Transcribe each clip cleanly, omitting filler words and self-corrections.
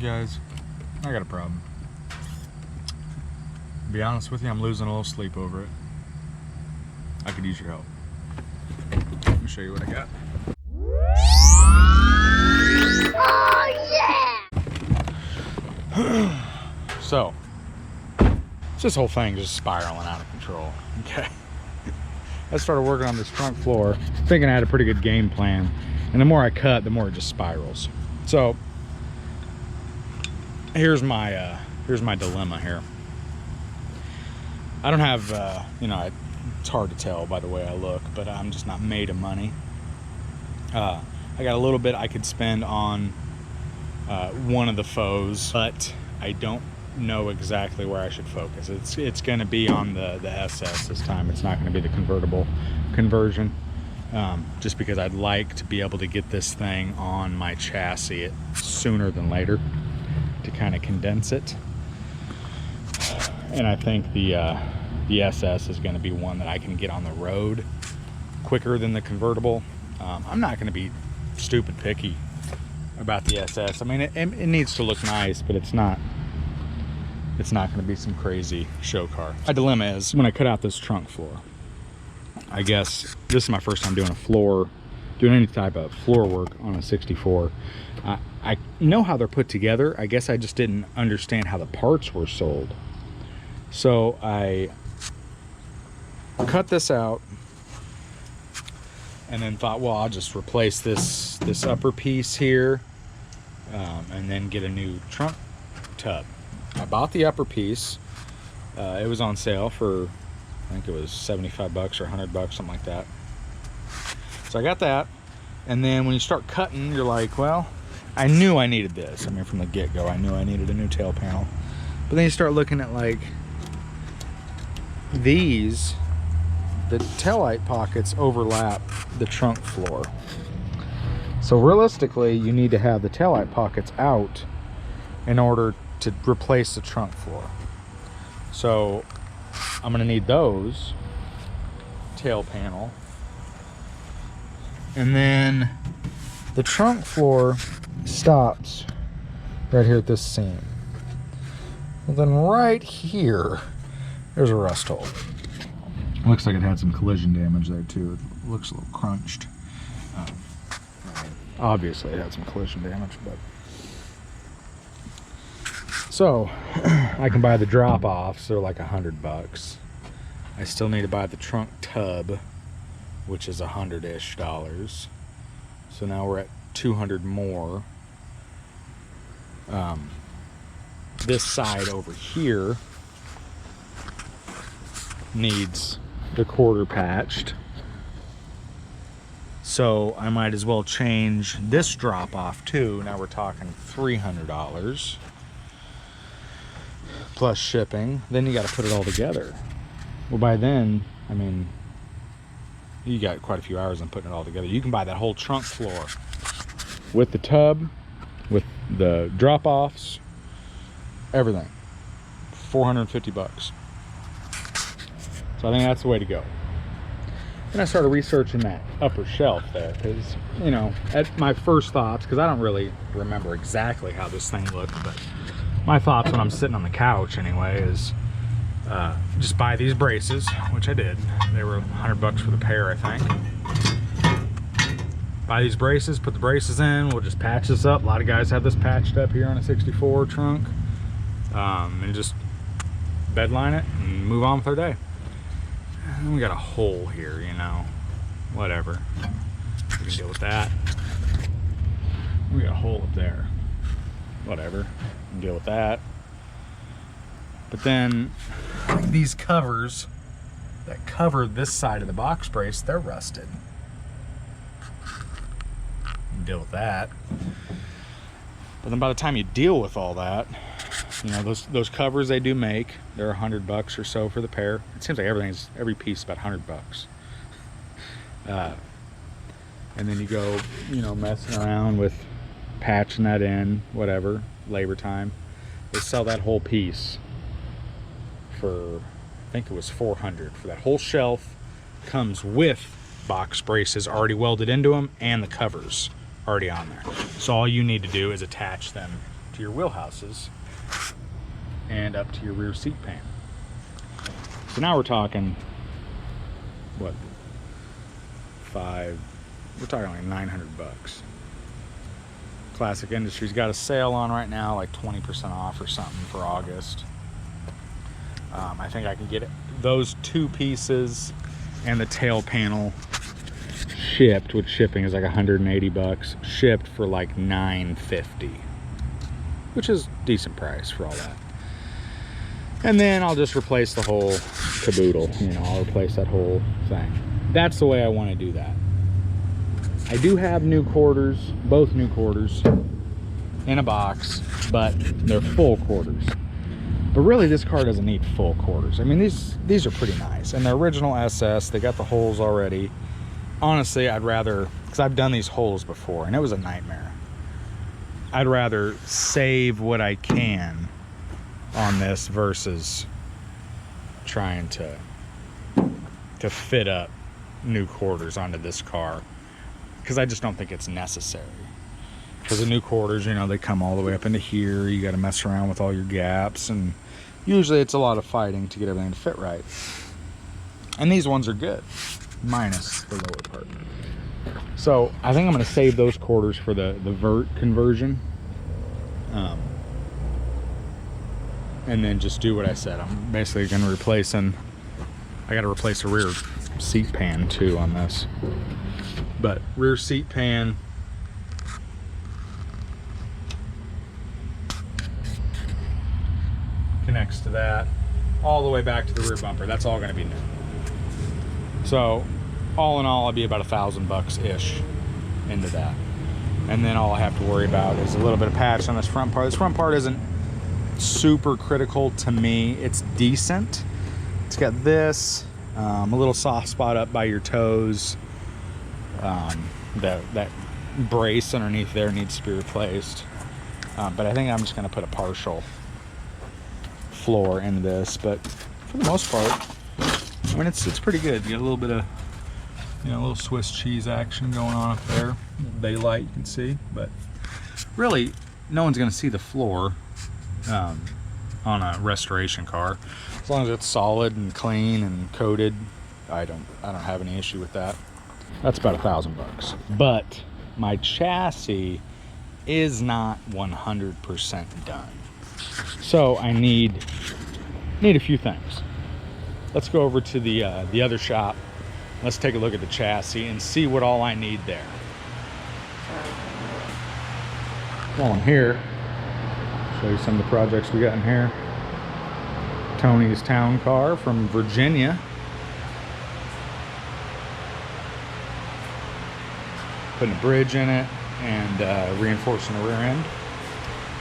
Guys, I got a problem. To be honest with you, I'm losing a little sleep over it. I could use your help. Let me show you what I got. Oh yeah! So, this whole thing just spiraling out of control. Okay. I started working on this trunk floor, thinking I had a pretty good game plan, and the more I cut, the more it just spirals. So, here's my dilemma here. I don't have, it's hard to tell by the way I look, but I'm just not made of money. I got a little bit I could spend on one of the faux, but I don't know exactly where I should focus. It's going to be on the SS this time. It's not going to be the convertible conversion, just because I'd like to be able to get this thing on my chassis sooner than later to kind of condense it. And I think the SS is going to be one that I can get on the road quicker than the convertible. I'm not going to be stupid picky about the SS. I mean, it needs to look nice, but it's not going to be some crazy show car. My dilemma is when I cut out this trunk floor. I guess this is my first time doing any type of floor work on a 64. I know how they're put together. I guess I just didn't understand how the parts were sold. So I cut this out and then thought, well, I'll just replace this upper piece here, and then get a new trunk tub. I bought the upper piece. It was on sale for, I think it was 75 bucks or 100 bucks, something like that. So I got that. And then when you start cutting, you're like, well, I knew I needed this. I mean, from the get-go, I knew I needed a new tail panel. But then you start looking at like these, the taillight pockets overlap the trunk floor. So realistically, you need to have the taillight pockets out in order to replace the trunk floor. So I'm gonna need those, tail panel, and then the trunk floor stops right here at this seam. Well, then right here, there's a rust hole. Looks like it had some collision damage there too. It looks a little crunched. Obviously it had some collision damage, but. So, I can buy the drop-offs, they're like 100 bucks. I still need to buy the trunk tub, which is $100-ish. So now we're at 200 more. This side over here needs the quarter patched. So I might as well change this drop-off too. Now we're talking $300. Plus shipping. Then you got to put it all together. Well, by then, I mean, you got quite a few hours on putting it all together. You can buy that whole trunk floor with the tub, with the drop-offs, everything. 450 bucks. So I think that's the way to go. Then I started researching that upper shelf there, because, you know, at my first thoughts, because I don't really remember exactly how this thing looked, but my thoughts when I'm sitting on the couch anyway is just buy these braces, which I did. They were 100 bucks for the pair, I think. Buy these braces, put the braces in, we'll just patch this up. A lot of guys have this patched up here on a 64 trunk, and just bed line it and move on with our day. And we got a hole here, you know, whatever, we can deal with that. We got a hole up there, whatever, we can deal with that. But then these covers that cover this side of the box brace, they're rusted. Deal with that. But then by the time you deal with all that, you know, those covers they do make, they're 100 bucks or so for the pair. It seems like every piece is about 100 bucks. And then you go, you know, messing around with patching that in, whatever, labor time. They sell that whole piece for, I think it was 400 for that whole shelf. Comes with box braces already welded into them and the covers already on there. So all you need to do is attach them to your wheelhouses and up to your rear seat pan. So now we're talking, what, we're talking like 900 bucks. Classic Industries got a sale on right now, like 20% off or something for August. I think I can get those two pieces and the tail panel shipped, which shipping is like 180 bucks, shipped for like $950, which is decent price for all that. And then I'll just replace the whole caboodle, you know, I'll replace that whole thing. That's the way I want to do that. I do have new quarters, both new quarters in a box, but they're full quarters. But really this car doesn't need full quarters. I mean, these are pretty nice. And the original SS, they got the holes already. Honestly, I'd rather, because I've done these holes before and it was a nightmare. I'd rather save what I can on this versus trying to fit up new quarters onto this car, because I just don't think it's necessary. Because the new quarters, you know, they come all the way up into here. You got to mess around with all your gaps, and usually it's a lot of fighting to get everything to fit right. And these ones are good, minus the lower part. So I think I'm going to save those quarters for the vert conversion, and then just do what I said. I'm basically going to replace, I got to replace a rear seat pan too on this. But rear seat pan, connects to that all the way back to the rear bumper. That's all going to be new. So all in all, I'll be about $1,000-ish into that. And then all I have to worry about is a little bit of patch on this front part. This front part isn't super critical to me. It's decent. It's got this, a little soft spot up by your toes. That brace underneath there needs to be replaced. But I think I'm just going to put a partial floor into this. But for the most part, I mean, it's pretty good. You got a little bit of, you know, a little Swiss cheese action going on up there. Daylight, you can see. But really, no one's going to see the floor on a restoration car. As long as it's solid and clean and coated, I don't have any issue with that. That's about $1,000. But my chassis is not 100% done. So I need a few things. Let's go over to the other shop. Let's take a look at the chassis and see what all I need there. While I'm here, show you some of the projects we got in here. Tony's town car from Virginia. Putting a bridge in it and reinforcing the rear end.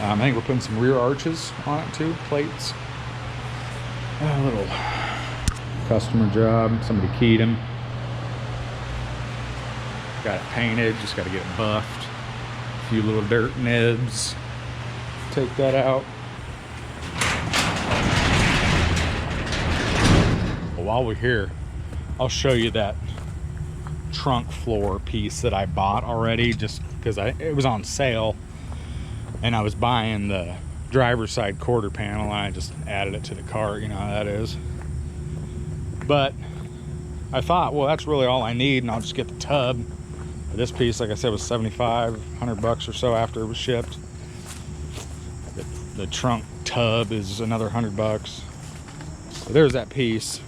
I think we're putting some rear arches on it too, plates. A little customer job, somebody keyed him. Got it painted, just got to get it buffed. A few little dirt nibs. Take that out. While we're here, I'll show you that trunk floor piece that I bought already, just because it was on sale and I was buying the driver's side quarter panel and I just added it to the car. You know how that is. But I thought, well, that's really all I need, and I'll just get the tub. This piece, like I said, was $100 or so after it was shipped. The trunk tub is another $100. So there's that piece.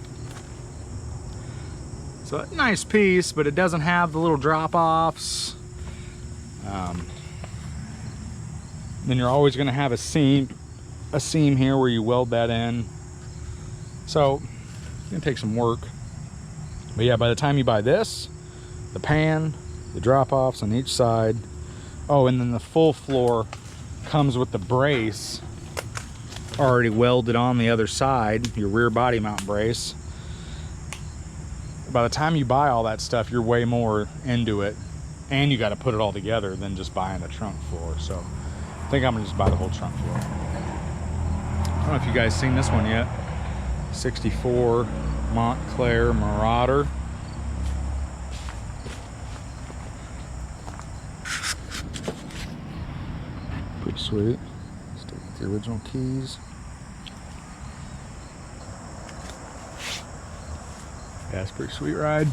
So a nice piece, but it doesn't have the little drop-offs. Then you're always going to have a seam here where you weld that in. So it's going to take some work. But yeah, by the time you buy this, the pan, the drop-offs on each side, oh, and then the full floor comes with the brace already welded on the other side, your rear body mount brace. By the time you buy all that stuff, you're way more into it, and you got to put it all together than just buying the trunk floor. So I think I'm gonna just buy the whole trunk floor. I don't know if you guys seen this one yet. 64 Montclair Marauder. Pretty sweet. the original keys. Yeah, it's a pretty sweet ride.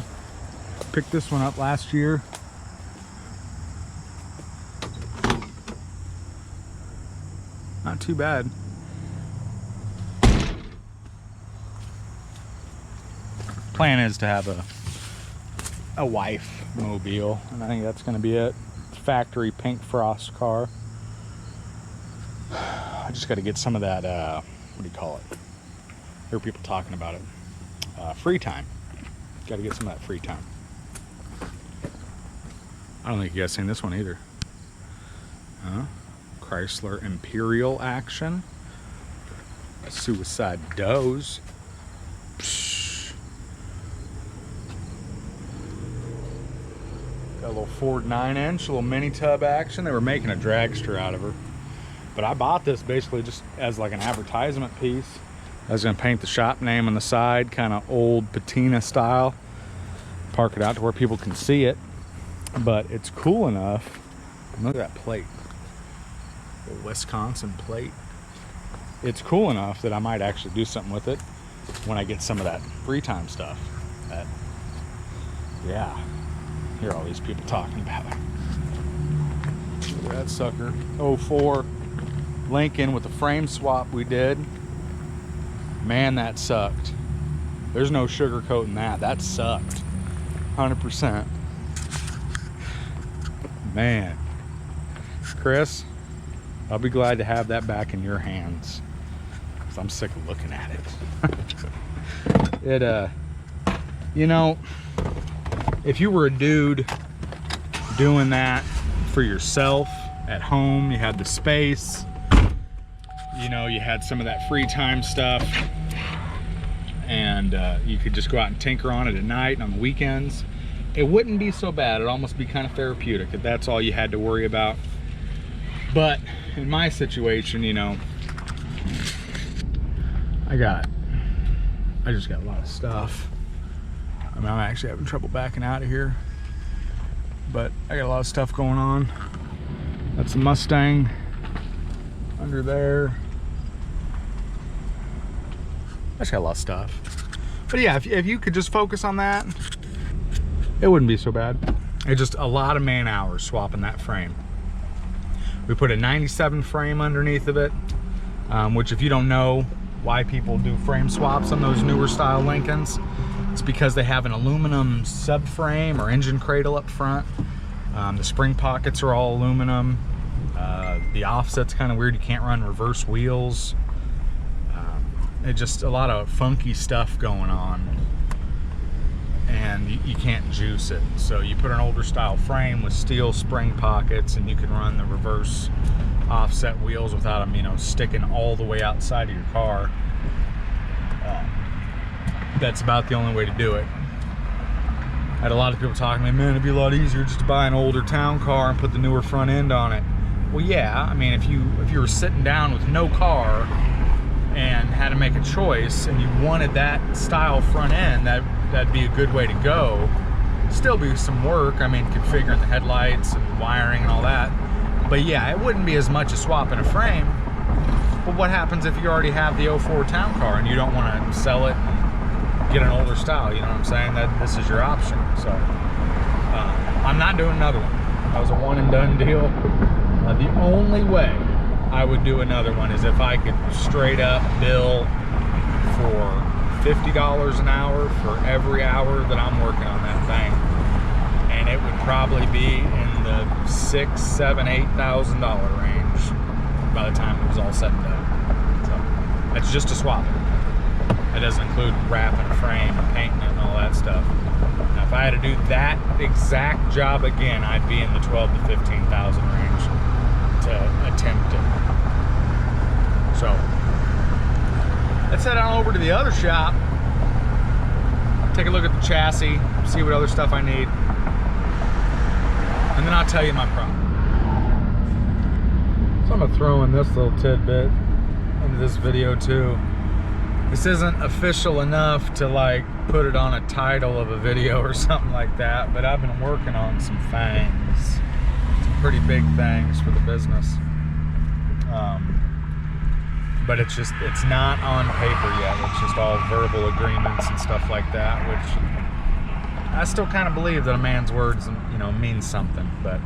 Picked this one up last year. Not too bad. Plan is to have a wife mobile, and I think that's going to be it. Factory pink frost car. I just got to get some of that, what do you call it? I hear people talking about it. Free time. Got to get some of that free time. I don't think you guys seen this one either. Chrysler Imperial action. A Suicide Doze. Psh. Got a little Ford 9-inch, a little mini tub action. They were making a dragster out of her. But I bought this basically just as like an advertisement piece. I was gonna paint the shop name on the side, kind of old patina style. Park it out to where people can see it. But it's cool enough. Look at that plate. A Wisconsin plate. It's cool enough that I might actually do something with it when I get some of that free time stuff. Yeah. Hear all these people talking about it. Look at that sucker. 04 Lincoln with the frame swap we did. Man, that sucked. There's no sugarcoating that. That sucked. 100%. Man. Chris, I'll be glad to have that back in your hands. Because I'm sick of looking at it. You know, if you were a dude doing that for yourself at home, you had the space, you know, you had some of that free time stuff, and you could just go out and tinker on it at night and on the weekends, it wouldn't be so bad. It'd almost be kind of therapeutic if that's all you had to worry about. But in my situation, you know, I just got a lot of stuff. I mean, I'm actually having trouble backing out of here, but I got a lot of stuff going on. That's the Mustang under there. I just got a lot of stuff. But yeah, if you could just focus on that, it wouldn't be so bad. It's just a lot of man hours swapping that frame. We put a 97 frame underneath of it, which if you don't know why people do frame swaps on those newer style Lincolns, it's because they have an aluminum subframe or engine cradle up front. The spring pockets are all aluminum. The offset's kind of weird. You can't run reverse wheels. It's just a lot of funky stuff going on, and you can't juice it. So you put an older style frame with steel spring pockets, and you can run the reverse offset wheels without them, you know, sticking all the way outside of your car. That's about the only way to do it. I had a lot of people talking to me, man, it'd be a lot easier just to buy an older town car and put the newer front end on it. Well, yeah, I mean, if you were sitting down with no car and had to make a choice and you wanted that style front end, that'd be a good way to go. Still be some work, I mean, configuring the headlights and wiring and all that. But yeah, it wouldn't be as much as swapping a frame. But what happens if you already have the 04 town car and you don't want to sell it and get an older style? You know what I'm saying? That this is your option. So I'm not doing another one. That was a one and done deal. The only way I would do another one is if I could straight up bill for $50 an hour for every hour that I'm working on that thing, and it would probably be in the $6,000, $7,000, $8,000 range by the time it was all said and done. So that's just a swap. That doesn't include wrapping a frame and painting it and all that stuff. Now, if I had to do that exact job again, I'd be in the $12,000 to $15,000 range to attempt it. So let's head on over to the other shop, take a look at the chassis, see what other stuff I need, and then I'll tell you my problem. So I'm gonna throw in this little tidbit into this video too. This isn't official enough to like put it on a title of a video or something like that, but I've been working on some things, some pretty big things for the business. but it's not on paper yet. It's just all verbal agreements and stuff like that, which I still kind of believe that a man's words, you know, mean something, but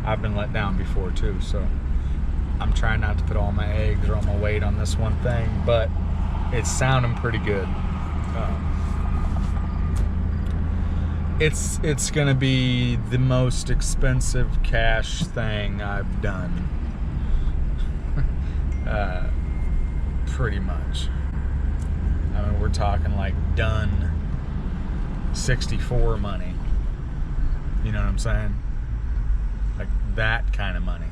I've been let down before too, so I'm trying not to put all my eggs or all my weight on this one thing, but it's sounding pretty good. It's gonna be the most expensive cash thing I've done. Pretty much. I mean, we're talking like done 64 money. You know what I'm saying? Like that kind of money.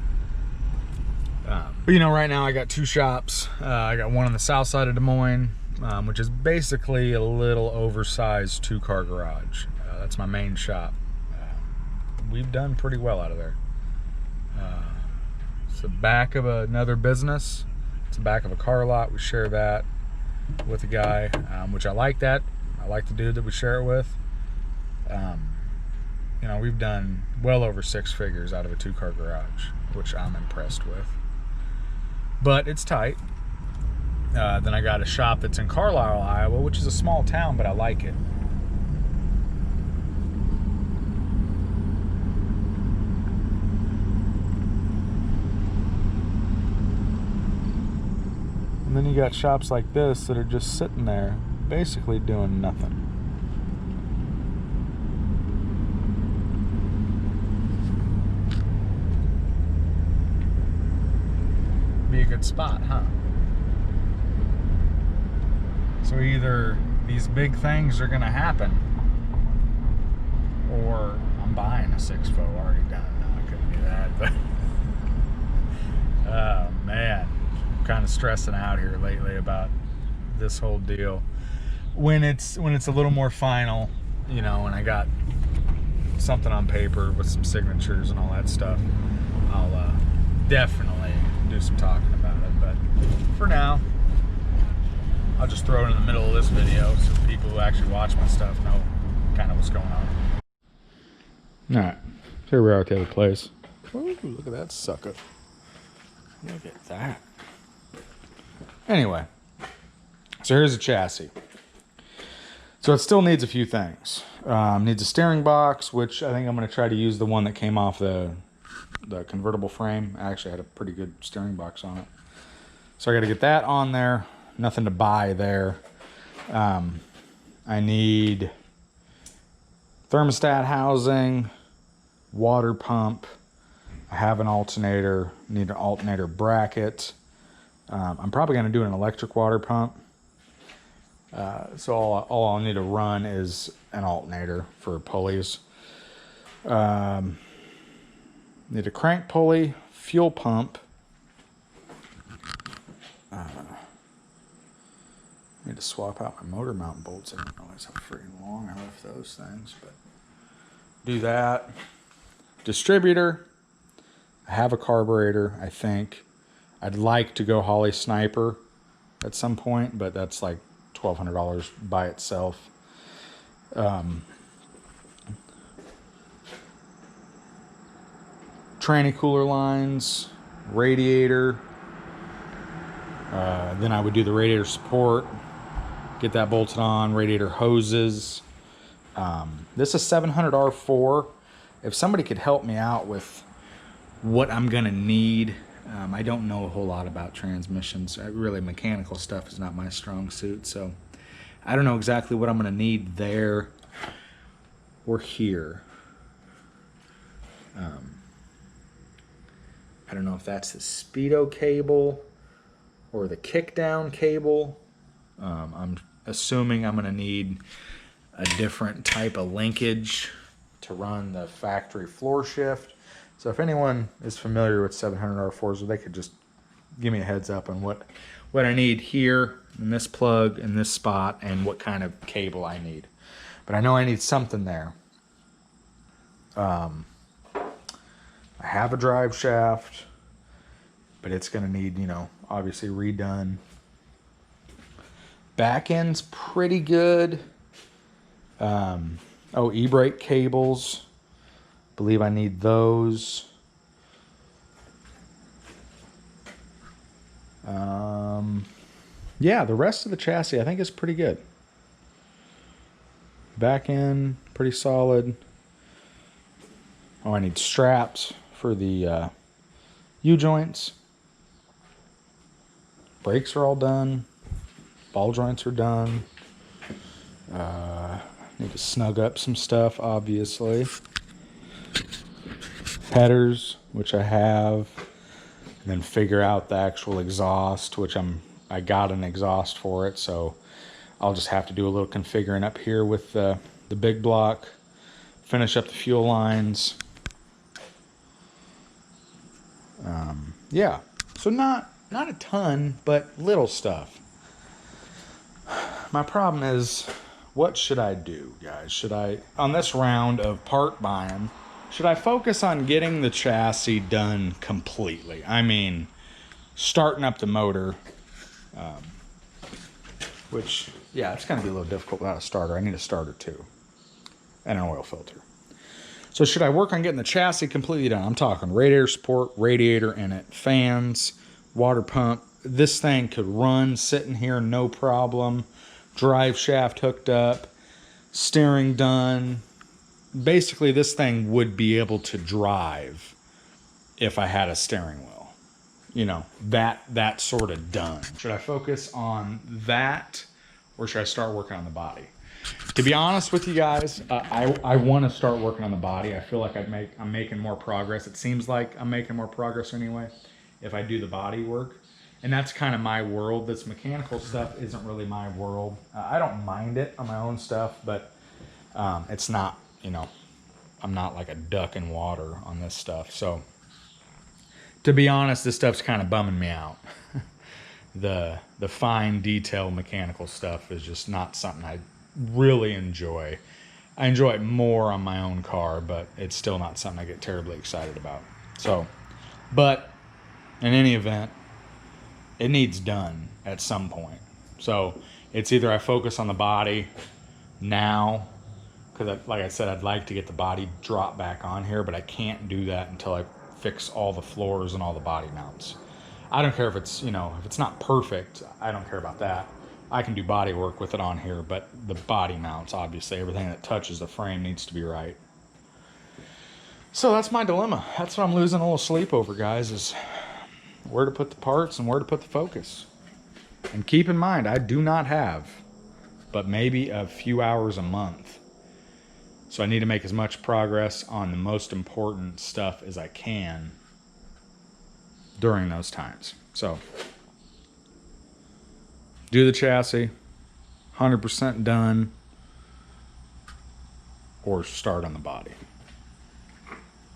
But you know, right now I got two shops. I got one on the south side of Des Moines, which is basically a little oversized 2-car garage. That's my main shop. We've done pretty well out of there. It's the back of another business. It's the back of a car lot. We share that with a guy, which I like that. I like the dude that we share it with. You know, we've done well over 6 figures out of a 2-car garage, which I'm impressed with. But it's tight. Then I got a shop that's in Carlisle, Iowa, which is a small town, but I like it. And then you got shops like this that are just sitting there, basically doing nothing. Be a good spot, huh? So either these big things are gonna happen, or I'm buying a 6-4 already done. No, I couldn't do that, but oh man. Kind of stressing out here lately about this whole deal. When it's a little more final, you know, and I got something on paper with some signatures and all that stuff, I'll definitely do some talking about it. But for now, I'll just throw it in the middle of this video so people who actually watch my stuff know kind of what's going on. All right, here we are at the other place. Ooh, look at that sucker. Look at that. Anyway, so here's a chassis. So it still needs a few things. Needs a steering box, which I think I'm going to try to use the one that came off the convertible frame. I actually had a pretty good steering box on it. So I got to get that on there. Nothing to buy there. I need thermostat housing, water pump. I have an alternator. Need an alternator bracket. I'm probably going to do an electric water pump. So all I'll need to run is an alternator for pulleys. Need a crank pulley, fuel pump. Need to swap out my motor mount bolts. I didn't realize how freaking long I left those things, but do that. Distributor. I have a carburetor, I think. I'd like to go Holley Sniper at some point, but that's like $1,200 by itself. Tranny cooler lines, radiator. Then I would do the radiator support, get that bolted on, radiator hoses. This is 700 R4. If somebody could help me out with what I'm gonna need. I don't know a whole lot about transmissions. Really, mechanical stuff is not my strong suit, so I don't know exactly what I'm going to need there or here. I don't know if that's the speedo cable or the kickdown cable. I'm assuming I'm going to need a different type of linkage to run the factory floor shift. So if anyone is familiar with 700 R4s, they could just give me a heads up on what I need here in this plug in this spot and what kind of cable I need. But I know I need something there. I have a drive shaft, but it's going to need, you know, obviously redone. Back end's pretty good. E-brake cables. Believe I need those. Yeah, the rest of the chassis I think is pretty good. Back end, pretty solid. Oh, I need straps for the U-joints. Brakes are all done. Ball joints are done. Need to snug up some stuff, obviously. Headers, which I have. And then figure out the actual exhaust, which I got an exhaust for it, so I'll just have to do a little configuring up here with the big block. Finish up the fuel lines. Yeah, so not a ton, but little stuff. My problem is, what should I do, guys? Should I, on this round of part buying, should I focus on getting the chassis done completely? I mean, starting up the motor, which, yeah, it's going to be a little difficult without a starter. I need a starter too, and an oil filter. So should I work on getting the chassis completely done? I'm talking radiator support, radiator in it, fans, water pump. This thing could run sitting here, no problem. Drive shaft hooked up, steering done. Basically, this thing would be able to drive if I had a steering wheel. You know, that sort of done. Should I focus on that, or should I start working on the body? To be honest with you guys, I want to start working on the body. I feel like I'm making more progress. It seems like I'm making more progress anyway if I do the body work. And that's kind of my world. This mechanical stuff isn't really my world. I don't mind it on my own stuff, but it's not, you know, I'm not like a duck in water on this stuff. So to be honest, this stuff's kind of bumming me out. The fine detail mechanical stuff is just not something I really enjoy. I enjoy it more on my own car, but it's still not something I get terribly excited about. So, but in any event, it needs done at some point. So it's either I focus on the body now, because like I said, I'd like to get the body drop back on here, but I can't do that until I fix all the floors and all the body mounts. I don't care if it's, you know, if it's not perfect, I don't care about that. I can do body work with it on here, but the body mounts, obviously, everything that touches the frame needs to be right. So that's my dilemma. That's what I'm losing a little sleep over, guys, is where to put the parts and where to put the focus. And keep in mind, I do not have but maybe a few hours a month. So I need to make as much progress on the most important stuff as I can during those times. So do the chassis, 100% done, or start on the body.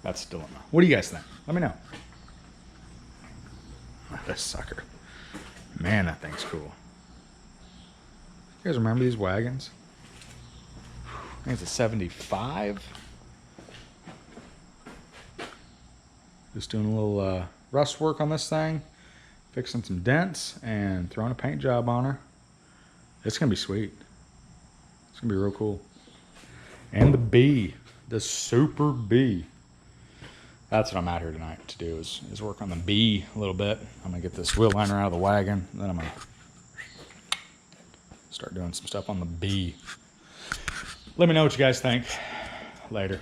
That's the dilemma. What do you guys think? Let me know. This sucker. Man, that thing's cool. You guys remember these wagons? I think it's a 75. Just doing a little rust work on this thing. Fixing some dents and throwing a paint job on her. It's going to be sweet. It's going to be real cool. And the B. The Super B. That's what I'm out here tonight to do, is work on the B a little bit. I'm going to get this wheel liner out of the wagon. Then I'm going to start doing some stuff on the B. Let me know what you guys think. Later.